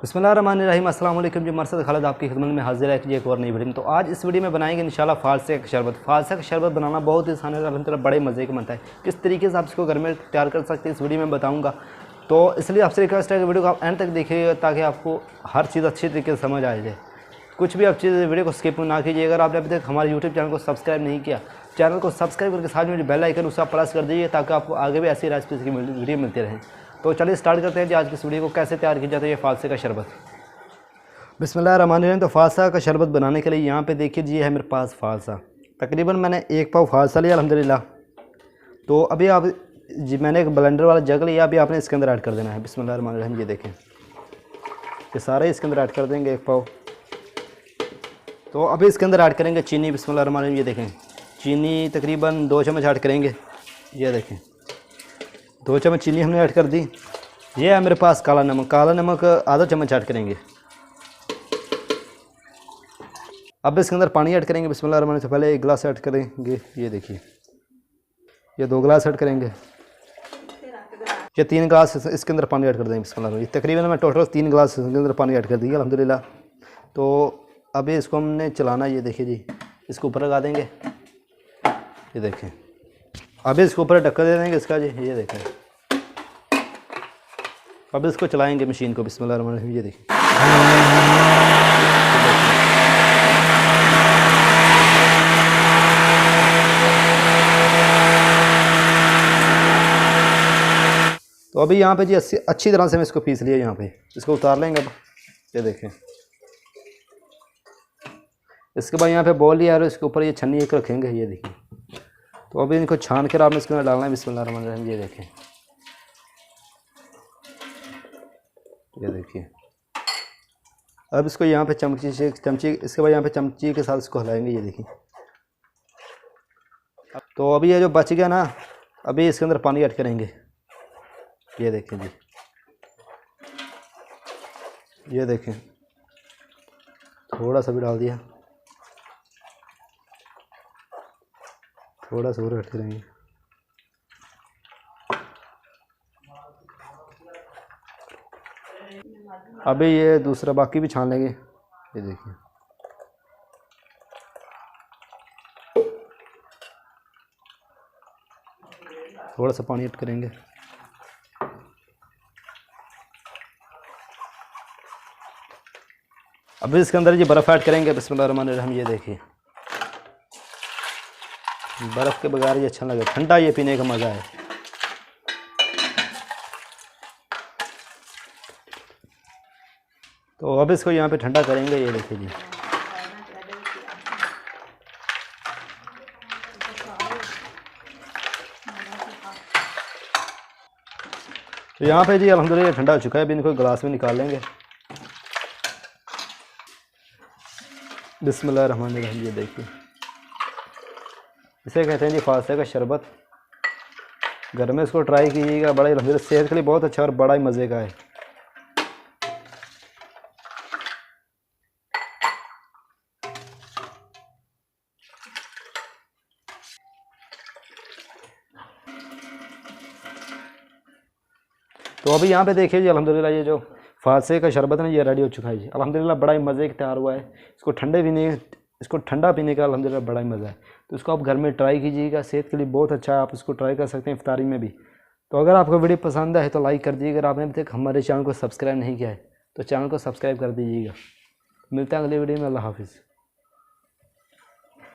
बिस्मिल्लाहिर्रहमानिर्रहीम। अस्सलाम वालेकुम जी। मरसद खालिद आपकी खिदमत में हाजिर है कि एक और नई वीडियो में। तो आज इस वीडियो में बनाएंगे इंशाल्लाह फालसे का शरबत। फालसे का शरबत बनाना बहुत ही आसान है, अल्हम्दुलिल्लाह बड़े मज़े का बनता है। किस तरीके से आप इसको घर में तैयार कर सकते हैं इस वीडियो में बताऊँगा। तो इसलिए आपसे रिक्वेस्ट है कि वीडियो को आप एंड तक देखिएगा ताकि आपको हर चीज़ अच्छी तरीके से समझ आ जाए। कुछ भी आप चीज़ वीडियो को स्किप ना कीजिए। अगर आपने अभी तक हमारे यूट्यूब चैनल को सब्सक्राइब नहीं किया, चैनल को सब्सक्राइब करके साथ में जो बेल आइकन उसका प्रेस कर दीजिए ताकि आपको आगे भी ऐसी रेसिपीज़ की वीडियो मिलती रहे। तो चलिए स्टार्ट करते हैं जी आज की इस वीडियो को कैसे तैयार किया जाता है ये फालसे का शरबत। बिस्मिल्लाहिर्रहमानिर्रहीम। तो फालसा का शरबत बनाने के लिए यहाँ पे देखिए जी है मेरे पास फालसा। तकरीबन मैंने 1 पाव फालसा लिया अल्हम्दुलिल्लाह। तो अभी आप जी मैंने एक ब्लेंडर वाला जग लिया, अभी आपने इसके अंदर ऐड कर देना है। बिस्मिल्लाहिर्रहमानिर्रहीम। ये देखें ये सारे इसके अंदर ऐड कर देंगे 1 पाव। तो अभी इसके अंदर ऐड करेंगे चीनी। बिस्मिल्लाहिर्रहमानिर्रहीम। ये देखें चीनी तकरीबन 2 चम्मच ऐड करेंगे। ये देखें 2 चम्मच चीनी हमने ऐड कर दी। ये है मेरे पास काला नमक। काला नमक आधा चम्मच ऐड करेंगे। अब इसके अंदर पानी ऐड करेंगे। बिस्मिल्लाहिर्रहमानिर्रहीम। से पहले 1 गिलास ऐड करेंगे। ये देखिए ये 2 गिलास ऐड करेंगे। ये 3 गिलास इसके अंदर पानी ऐड कर देंगे। बिस्मिल्लाहिर्रहमानिर्रहीम। तकरीबन मैं टोटल 3 गिलास इसके अंदर पानी ऐड कर दिया अल्हम्दुलिल्लाह। तो अभी इसको हमने चलाना। ये देखिए जी इसको ऊपर लगा देंगे। ये देखें अभी इसके ऊपर ढक्कन दे देंगे इसका जी। ये देखें अब इसको चलाएंगे मशीन को। बिस्मिल्लाहिर्रहमानिर्रहीम। ये देखिए तो अभी यहाँ पे जी अच्छी तरह से मैं इसको पीस लिया। यहाँ पे इसको उतार लेंगे अब। ये देखें इसके बाद यहाँ पे बॉल लिया और इसके ऊपर ये छन्नी एक रखेंगे। ये देखिए तो अभी इनको छान कर आपने इसके अंदर डालना है। बिस्मिल्लाहिर्रहमानिर्रहीम। ये देखें ये देखिए अब इसको यहाँ पे चमची इसके बाद यहाँ पे चमची के साथ इसको हिलाएंगे। ये देखिए तो अभी ये जो बच गया ना, अभी इसके अंदर पानी ऐड करेंगे। ये देखें जी ये देखें थोड़ा सा भी डाल दिया, थोड़ा सा और ऐड करेंगे। अभी ये दूसरा बाकी भी छान लेंगे। ये देखिए थोड़ा सा पानी ऐड करेंगे। अभी इसके अंदर ये बर्फ़ ऐड करेंगे। बिस्मिल्लाहिर्रहमानिर्रहीम। ये देखिए बर्फ़ के बगैर ये अच्छा लगे, ठंडा ये पीने का मज़ा है। तो अब इसको यहाँ पे ठंडा करेंगे। ये देखिए जी तो यहाँ पे जी अल्हम्दुलिल्लाह ठंडा हो चुका है। अभी इनको गिलास में निकाल लेंगे। बिस्मिल्लाहिर्रहमानिर्रहीम। ये देखिए इसे कहते हैं जी फालसे का शरबत। घर में इसको ट्राई कीजिएगा, बड़ा ही अल्हम्दुलिल्लाह सेहत के लिए बहुत अच्छा और बड़ा ही मज़े का है। तो अभी यहाँ पे देखिए जी अल्हम्दुलिल्लाह ये जो फालसे का शरबत है ये रेडी हो चुका है जी अल्हम्दुलिल्लाह। बड़ा ही मज़े का तैयार हुआ है। इसको ठंडा पीने का अल्हम्दुलिल्लाह बड़ा ही मज़ा है। तो इसको आप घर में ट्राई कीजिएगा, सेहत के लिए बहुत अच्छा है। आप इसको ट्राई कर सकते हैं इफ्तारी में भी। तो अगर आपको वीडियो पसंद है तो लाइक कर दीजिए। अगर आपने अभी तक हमारे चैनल को सब्सक्राइब नहीं किया है तो चैनल को सब्सक्राइब कर दीजिएगा। मिलते हैं अगले वीडियो में। अल्लाह हाफिज़।